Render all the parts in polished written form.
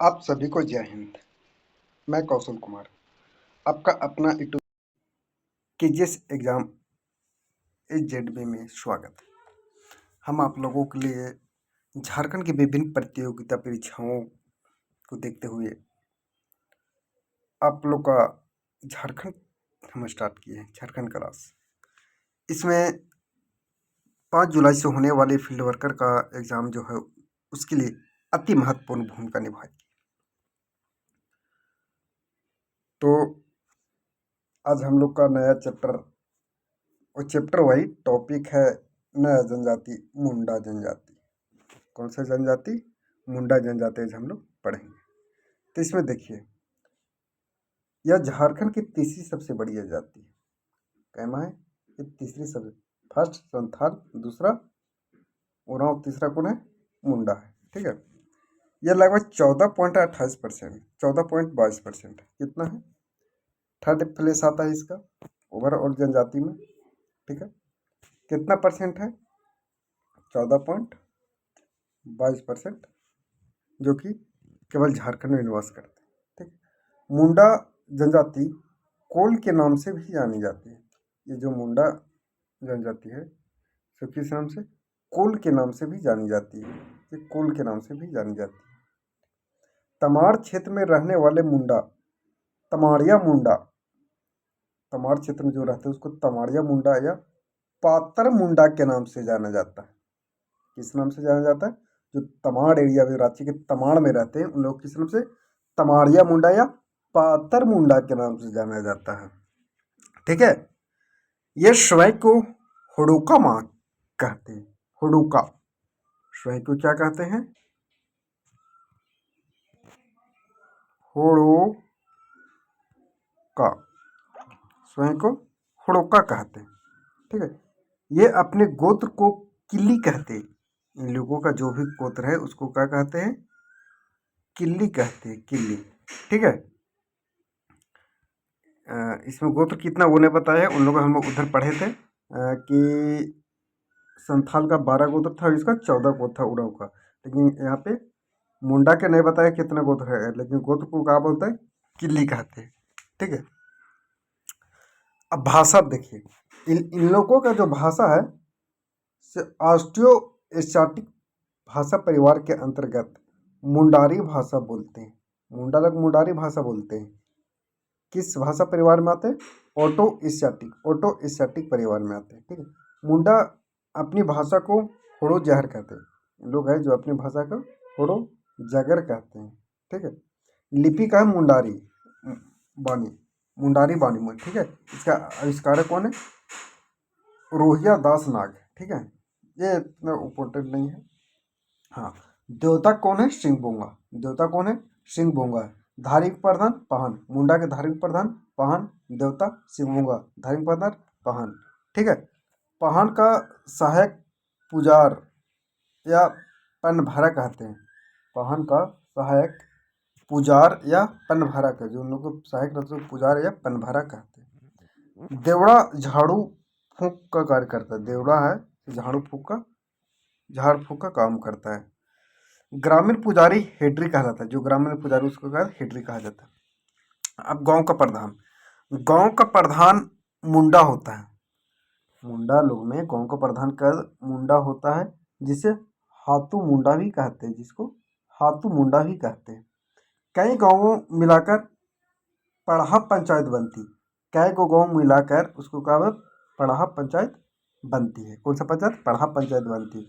आप सभी को जय हिंद। मैं कौशल कुमार, आपका अपना यूट्यूब केजीएस एग्जाम एचजेडबी में स्वागत है। हम आप लोगों के लिए झारखंड की विभिन्न प्रतियोगिता परीक्षाओं को देखते हुए आप लोग का झारखंड हम स्टार्ट किए हैं, झारखंड क्लास। इसमें 5 जुलाई से होने वाले फील्ड वर्कर का एग्ज़ाम जो है उसके लिए अति महत्वपूर्ण भूमिका निभाएगी। तो आज हम लोग का नया चैप्टर और चैप्टर वाइज टॉपिक है नया जनजाति, मुंडा जनजाति। कौन सा जनजाति? मुंडा जनजाति आज हम लोग पढ़ेंगे। तो इसमें देखिए, यह झारखंड की तीसरी सबसे बड़ी जनजाति है। कहना है ये तीसरी सबसे, फर्स्ट संथाल, दूसरा उरांव, तीसरा कौन है? मुंडा है। ठीक है, यह लगभग 14.28%, 14.22%। कितना है? थर्ड प्लेस आता है इसका ओवरऑल जनजाति में। ठीक है, कितना परसेंट है? 14.22%, जो कि केवल झारखंड में निवास करते हैं। ठीक, मुंडा जनजाति कोल के नाम से भी जानी जाती है। ये जो मुंडा जनजाति है तो किस नाम से? कोल के नाम से भी जानी जाती है। ये कोल के नाम से भी जानी जाती है। तमाड़ क्षेत्र में रहने वाले मुंडा, तमाड़िया मुंडा, तमाड़ क्षेत्र में जो रहते हैं उसको तमाड़िया मुंडा या पातर मुंडा के नाम से जाना जाता है। किस नाम से जाना जाता है? जो तमाड़ एरिया में, रांची के तमाड़ में रहते हैं उन लोग किस नाम से? तमाड़िया मुंडा या पातर मुंडा के नाम से जाना जाता है। ठीक है, ये स्वयं को हुड़ुका माँ कहते हैं। हुड़ुका, स्वयं को क्या कहते हैं? हुड़ुका, स्वयं को हुड़ुका कहते हैं। ठीक है, ये अपने गोत्र को किल्ली कहते हैं। इन लोगों का जो भी गोत्र है उसको क्या कहते हैं? किल्ली कहते हैं, किल्ली। ठीक है, इसमें गोत्र कितना वो नहीं बताया है। उन लोगों हम लोग उधर पढ़े थे कि संथाल का 12 गोत्र था, इसका 14 गोत्र था उराव का। लेकिन यहाँ पे मुंडा के नहीं बताया कितना गोत्र है, लेकिन गोत्र को क्या बोलते हैं? किल्ली कहते हैं। ठीक है, अब भाषा देखिए, इन लोगों का जो भाषा है से ऑस्ट्रियो एशियाटिक भाषा परिवार के अंतर्गत मुंडारी भाषा बोलते हैं। मुंडा लोग मुंडारी भाषा बोलते हैं। किस भाषा परिवार में आते हैं? ऑटो एशियाटिक परिवार में आते हैं। ठीक है, मुंडा अपनी भाषा को होड़ो जहर कहते हैं। लोग हैं जो अपनी भाषा को होड़ो जगर कहते हैं। ठीक है, लिपि का है मुंडारी बानी, मुंडारी बानी में। ठीक है, इसका आविष्कारक कौन है? रोहिया दास नाग। ठीक है, ये इतना इम्पोर्टेंट नहीं है। हाँ, देवता कौन है? सिंहबोंगा। देवता कौन है? सिंहबोंगा। धार्मिक प्रधान पाहन, मुंडा के धार्मिक प्रधान पाहन, देवता सिंहबोंगा, धार्मिक प्रधान पाहन। ठीक है, पाहन का सहायक पुजार या पनभरा कहते हैं। पाहन का सहायक पुजार या पनभरा का, जो उन लोग को सहायक रहते हैं पुजार या पनभरा कहते हैं। देवड़ा झाड़ू फूंक का कार्य करता है। देवड़ा है झाड़ू फूंक का काम करता है। ग्रामीण पुजारी हेडरी कहा जाता है। जो ग्रामीण पुजारी उसको क्या हेडरी कहा जाता है। अब गांव का प्रधान, गांव का प्रधान मुंडा होता है। मुंडा लोग में गांव का प्रधान का मुंडा होता है, जिसे हाथू मुंडा भी कहते हैं, जिसको हाथू मुंडा भी कहते हैं। कई गांवों मिलाकर पड़हा पंचायत बनती। कई को गांव मिलाकर उसको क्या बोलते? पड़हा पंचायत बनती है। कौन सा पंचायत? पड़हा पंचायत बनती है।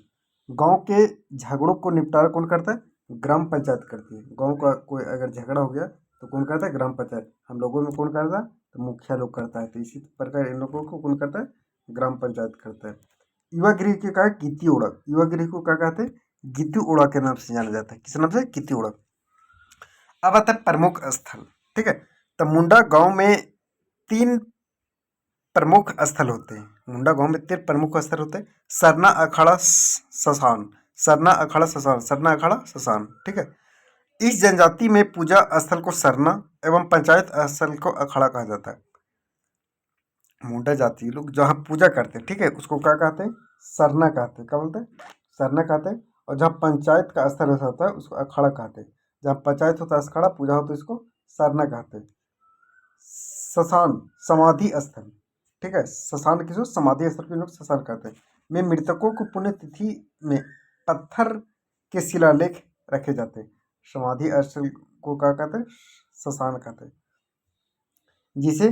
गांव के झगड़ों को निपटारा कौन करता है? ग्राम पंचायत करती है। गांव का कोई अगर झगड़ा हो गया तो कौन करता है? ग्राम पंचायत। हम लोगों में कौन करता है? तो मुखिया लोग करता है। तो इसी प्रकार इन लोगों को कौन करता है? ग्राम पंचायत करता है। युवा गृह के क्या है? गित्ती ओढ़क। युवा गृह को क्या कहते हैं? गित्ती ओढ़ा के नाम से जाना जाता है। किस नाम से? गित्ती ओढ़क। अब आता है प्रमुख स्थल। ठीक है, तो मुंडा गांव में 3 प्रमुख स्थल होते हैं। मुंडा गांव में 3 प्रमुख स्थल होते हैं। सरना अखाड़ा शसान, सरना अखाड़ा शसान, सरना अखाड़ा शसान। ठीक है, इस जनजाति में पूजा स्थल को सरना एवं पंचायत स्थल को अखाड़ा कहा जाता है। मुंडा जाति लोग जहाँ पूजा करते हैं, ठीक है, उसको क्या कहते हैं? सरना कहते हैं। क्या बोलते हैं? सरना कहते हैं। और जहाँ पंचायत का स्थल होता है उसको अखाड़ा कहते हैं। जहाँ पंचायत होता है अखाड़ा, पूजा हो तो इसको सरना कहते हैं। शशान समाधि स्थल, ठीक है, शशान किसको समाधि स्थल को लोग शशान कहते हैं। में मृतकों को पुण्यतिथि में पत्थर के शिलालेख रखे जाते हैं। समाधि स्थल को क्या कहते हैं? शशान कहते हैं। जिसे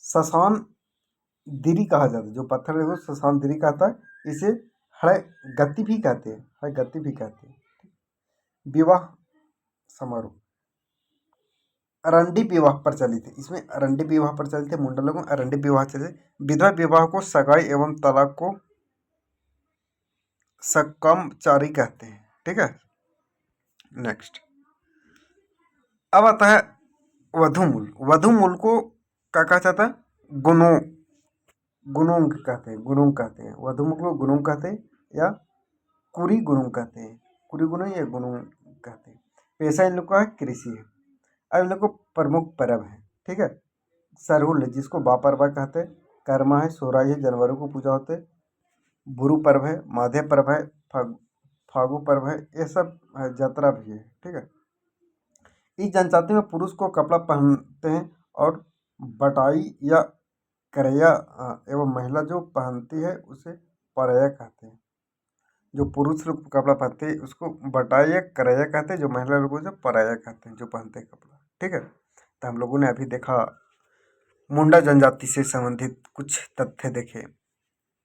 शशान दिरी कहा जाता है, जो पत्थर है वो शशान दिरी कहता है। इसे हय गति भी कहते हैं, हय गति भी कहते हैं। विवाह समारोह, अरंडी विवाह प्रचलित है। इसमें अरंडी विवाह प्रचलित है, मुंडा लोगों में अरंडी विवाह चलित। विधवा विवाह को सगाई एवं तलाक को सकमचारी कहते हैं, ठीक है। नेक्स्ट, अब आता है वधूमूल। वधूमूल को क्या कहा जाता है? गुनो गुणोंग कहते हैं, गुणोंग कहते हैं। वधूमूल को गुणोंग कहते हैं या कुरी गुणोंग कहते हैं, कुरी गुणों या गुणोंग कहते हैं। पेशा इन लोग का है कृषि है। अब इन लोग को प्रमुख पर्व है, ठीक है। सरहुल है जिसको बापरवा कहते हैं। कर्मा है, सोराई है, जानवरों को पूजा होते हैं। बुरु पर्व है, माधे पर्व है, फागु पर्व है, ये सब है, जतरा भी है, ठीक है। इस जनजाति में पुरुष को कपड़ा पहनते हैं और बटाई या करया एवं महिला जो पहनती है उसे परया कहते हैं। जो पुरुष लोग कपड़ा पहनते हैं उसको बटाई या करया कहते हैं, जो महिला लोग उसे पराया कहते हैं, जो पहनते हैं कपड़ा, ठीक है। तो हम लोगों ने अभी देखा मुंडा जनजाति से संबंधित कुछ तथ्य देखे,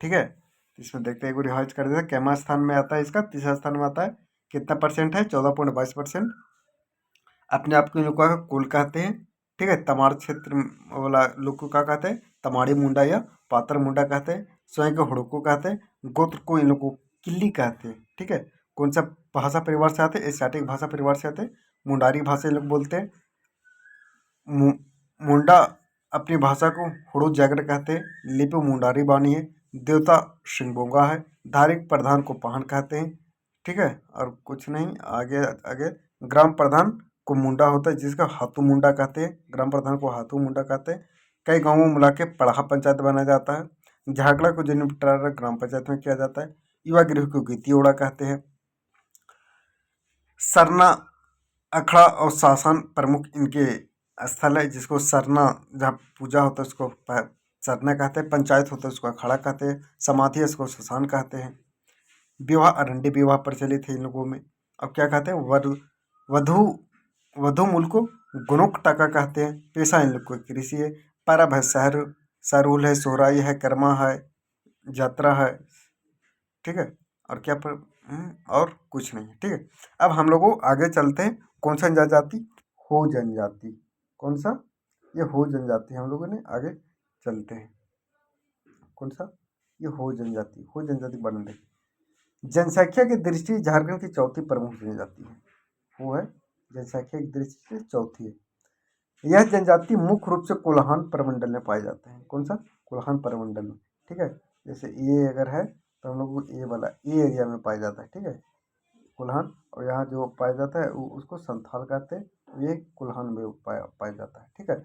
ठीक है। इसमें देखते हैं, एक बार रिवाइज कर देते हैं। कैमा स्थान में आता है इसका? तीसरा स्थान में आता है। कितना परसेंट है? 14.22%। अपने आप को इन लोग का कुल कहते हैं, ठीक है। तमाड़ क्षेत्र वाला लोग को क्या कहते हैं? तमाड़ी मुंडा या पातर मुंडा कहते हैं। स्वयं को हुड़को कहते हैं। गोत्र को इन लोग को किल्ली कहते हैं, ठीक है। कौन सा भाषा परिवार से आते हैं? एशियाटिक भाषा परिवार से आते हैं। मुंडारी भाषा ये लोग बोलते हैं। मुंडा अपनी भाषा को हुड़ो जागर कहते हैं। लिपि मुंडारी बानी है। देवता शिंगोंगा है। धार्मिक प्रधान को पाहन कहते हैं, ठीक है। और कुछ नहीं, आगे आगे ग्राम प्रधान को मुंडा होता है जिसका हाथू मुंडा कहते हैं। ग्राम प्रधान को हाथू मुंडा कहते हैं। कई गांवों में मिला के पड़हा पंचायत बनाया जाता है। झागड़ा को जो निपटारा ग्राम पंचायत में किया जाता है। युवा गृह को गीती ओड़ा कहते हैं। सरना अखड़ा और शासन प्रमुख इनके स्थल है, जिसको सरना जहाँ पूजा होता है उसको सरना कहते हैं। पंचायत होता है उसको अखाड़ा कहते हैं। समाधि उसको शशान कहते हैं। विवाह अरंडी विवाह प्रचलित है इन लोगों में। अब क्या कहते हैं? वधु वधूमूल को गुणुक टाका कहते हैं। पेशा इन लोग को कृषि है। परब है सरहुल है, सोहराई है, कर्मा है, यात्रा है, ठीक है। और क्या पर और कुछ नहीं है, ठीक है। अब हम लोग आगे चलते हैं। कौन सा जनजाति? हो जनजाति। कौन सा? ये हो जनजाति। हम लोगों ने आगे चलते हैं। कौन सा? ये हो जनजाति। हो जनजाति बन रही। जनसंख्या की दृष्टि झारखंड की चौथी प्रमुख जनजाति है। वो है जनसंख्या की दृष्टि से चौथी है। यह जनजाति मुख्य रूप से कोल्हान प्रमंडल में पाए जाते हैं। कौन सा? कोल्हान प्रमंडल में, ठीक है। जैसे ये अगर है तो हम लोग को ये वाला ये एरिया में पाया जाता है, ठीक है, कोल्हान। और यहाँ जो पाया जाता है उसको संथाल कहते हैं। ये कोल्हान में पाया जाता है, ठीक है।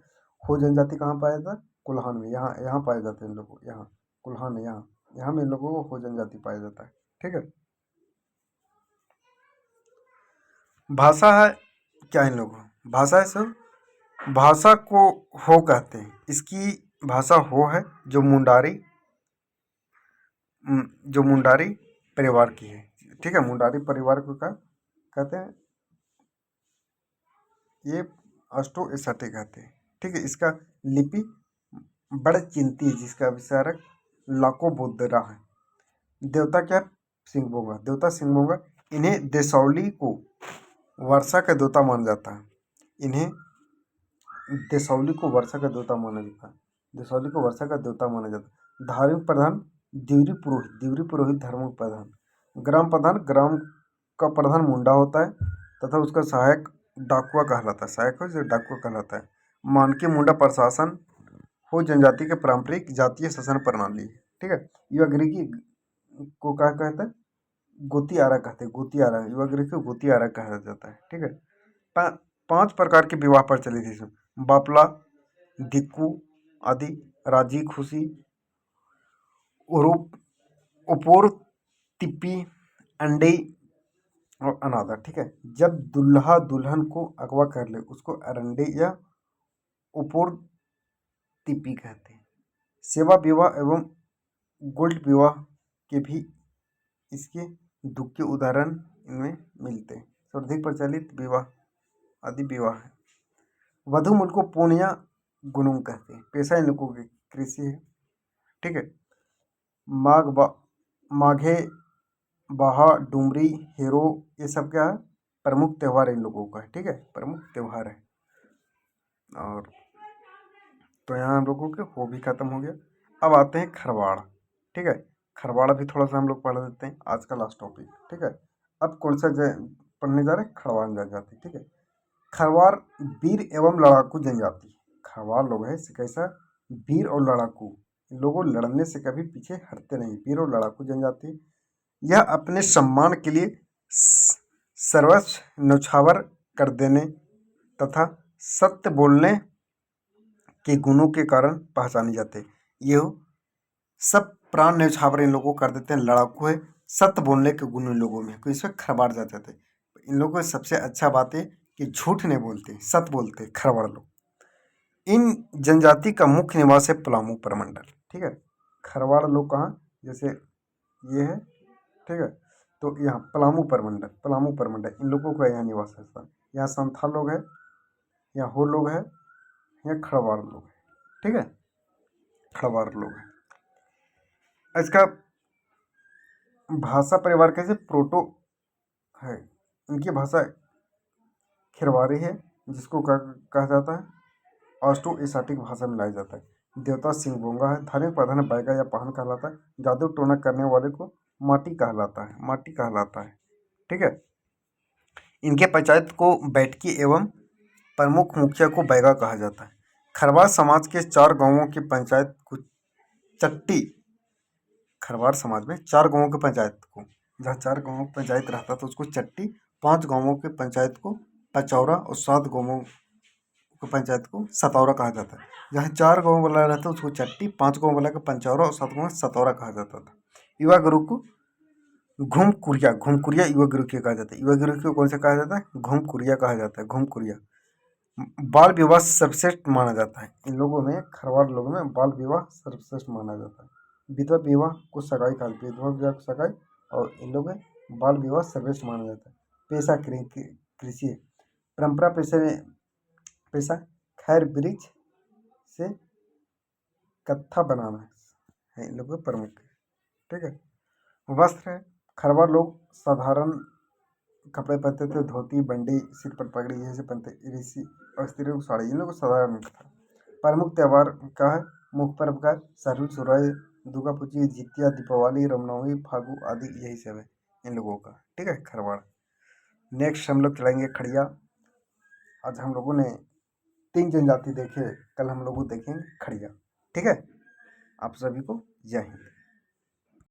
हो जनजाति कहाँ पाया जाता है? कोल्हान में। यहाँ यहाँ पाया जाता है इन लोगों को, यहाँ कोल्हान है, यहाँ यहाँ में इन लोगों को हो जनजाति पाया जाता है, ठीक है। भाषा है क्या इन लोगों? भाषा है सर, भाषा को हो कहते हैं। इसकी भाषा हो है जो मुंडारी परिवार की है, ठीक है। मुंडारी परिवार को क्या कहते हैं? ये अष्टो एसटे कहते हैं, ठीक है। इसका लिपि बड़ चिंती है जिसका विचारक लाको बोदरा है। देवता क्या? सिंहभोगा। देवता सिंहभोगा। इन्हें देसौली को वर्षा का देवता माना जाता है। इन्हें देसौली को वर्षा का देवता माना जाता है। देसौली को वर्षा का देवता माना जाता है। धार्मिक प्रधान दिवरी पुरोहित। दिवरी पुरोहित धार्मिक प्रधान। ग्राम प्रधान, ग्राम का प्रधान मुंडा होता है तथा उसका सहायक डाकुआ कहलाता है। सहायक हो जो डाकुआ कहलाता है। मानकी मुंडा प्रशासन हो जनजाति के पारंपरिक जातीय शासन प्रणाली, ठीक है। युवा गृह की को क्या कहते हैं? गोती आरा कहते हैं। गोती आरा, युवा गृह को गोती आरा कहा जाता है, ठीक है। 5 प्रकार के विवाह प्रचलित है इसमें। बापला, दिक्कू आदि, राजी खुशी, उरूप, उपोर, तिप्पी, अंडे, और अनादर, ठीक है। जब दूल्हा दुल्हन को अगवा कर ले उसको अरंडे या उपोर्तिपी कहते हैं। सेवा विवाह एवं गोल्ड विवाह के भी इसके दुख के उदाहरण इनमें मिलते हैं। सर्वाधिक प्रचलित विवाह आदि विवाह है। वधु मूल को पूर्णिया गुनुंग कहते हैं। पेशा इन लोगों की कृषि है, ठीक है। माघ माघे बहा डुमरी हेरो ये सब क्या है, प्रमुख त्यौहार इन लोगों का है, ठीक है, प्रमुख त्यौहार है। और तो यहाँ हम लोगों के वो भी खत्म हो गया। अब आते हैं खरवाड़, ठीक है। खरवाड़ भी थोड़ा सा हम लोग पढ़ लेते हैं, आज का लास्ट टॉपिक, ठीक है। अब कौन सा पढ़ने जा रहे हैं, खरवाड़ जनजाति, ठीक है। खरवाड़ वीर एवं लड़ाकू जनजाति। खरवाड़ लोग है कैसा, वीर और लड़ाकू, इन लोगों लड़ने से कभी पीछे हटते नहीं, वीर और लड़ाकू जनजाति। यह अपने सम्मान के लिए सर्वस्व न्यौछावर कर देने तथा सत्य बोलने के गुणों के कारण पहचाने जाते हैं। ये सब प्राण न्यौछावर इन लोगों को कर देते हैं, लड़ाकू है, सत्य बोलने के गुण इन लोगों में, तो इसमें खरवाड़ जाते थे। इन लोगों की सबसे अच्छा बात है कि झूठ नहीं बोलते, सत्य बोलते खरवाड़ लोग। इन जनजाति का मुख्य निवास है पलामू प्रमंडल, ठीक है। खरवाड़ लोग कहाँ, जैसे ये है, ठीक है। तो यहाँ पलामू प्रमंडल इन लोगों का यहाँ निवास है। यहाँ संथाल लोग है, यहाँ हो लोग है, यहाँ खरवाड़ लोग है, ठीक है, खरवाड़ लोग है। इसका भाषा परिवार कैसे प्रोटो है, इनकी भाषा खिरवारी है, जिसको कहा जाता है ऑस्ट्रो एशियाटिक भाषा में लाया जाता है। देवता सिंगबोंगा है, धार्मिक प्रधान बैगा या पाहन कहलाता है। जादू टोना करने वाले को माटी कहलाता है, ठीक है। इनके पंचायत को बैठकी एवं प्रमुख मुखिया को बैगा कहा जाता है। खरवार समाज के 4 गांवों की पंचायत को चट्टी, खरवार समाज में 4 गांवों की पंचायत को, जहाँ 4 गांवों की पंचायत रहता था उसको चट्टी, 5 गांवों की पंचायत को पचौरा और 7 गांवों की पंचायत को सतौरा कहा जाता है। जहाँ 4 गांव वाला रहता है उसको चट्टी, 5 गांव वाला को पंचौरा और 7 गांव सतौरा कहा जाता था। युवा गुरु को घुमकुरिया युवा गुरु के कहा जाता है। युवा गुरु को कौन सा कहा जाता है, घुमकुरिया कहा जाता है, घुमकुरिया। बाल विवाह सर्वश्रेष्ठ माना जाता है। इन लोगों में, खरवाड़ लोगों में बाल विवाह सर्वश्रेष्ठ माना जाता है। विधवा विवाह को सगाई कहा, विधवा विवाह को सगाई, और इन लोग में बाल विवाह सर्वश्रेष्ठ माना जाता है। पेशा कृषि है। परंपरा पेशा खैर वृक्ष से कत्था बनाना है इन लोगों का प्रमुख, ठीक है। वस्त्र है, खरवाड़ लोग साधारण कपड़े पहनते थे, धोती बंडी सिर पर पगड़ी यही से पहनते, ऋषि और स्त्रियों को साड़ी, इन लोगों को साधारण था। प्रमुख त्यौहार का है, मुख्य पर्व का सरहु सुरई दुर्गा पूजा जितिया दीपावली रामनवमी फागु आदि यही सब है इन लोगों का, ठीक है, खरवाड़। नेक्स्ट हम लोग चढ़ेंगे खड़िया। आज हम लोगों ने 3 जनजाति देखे, कल हम लोग देखेंगे खड़िया, ठीक है। आप सभी को जय हिंद।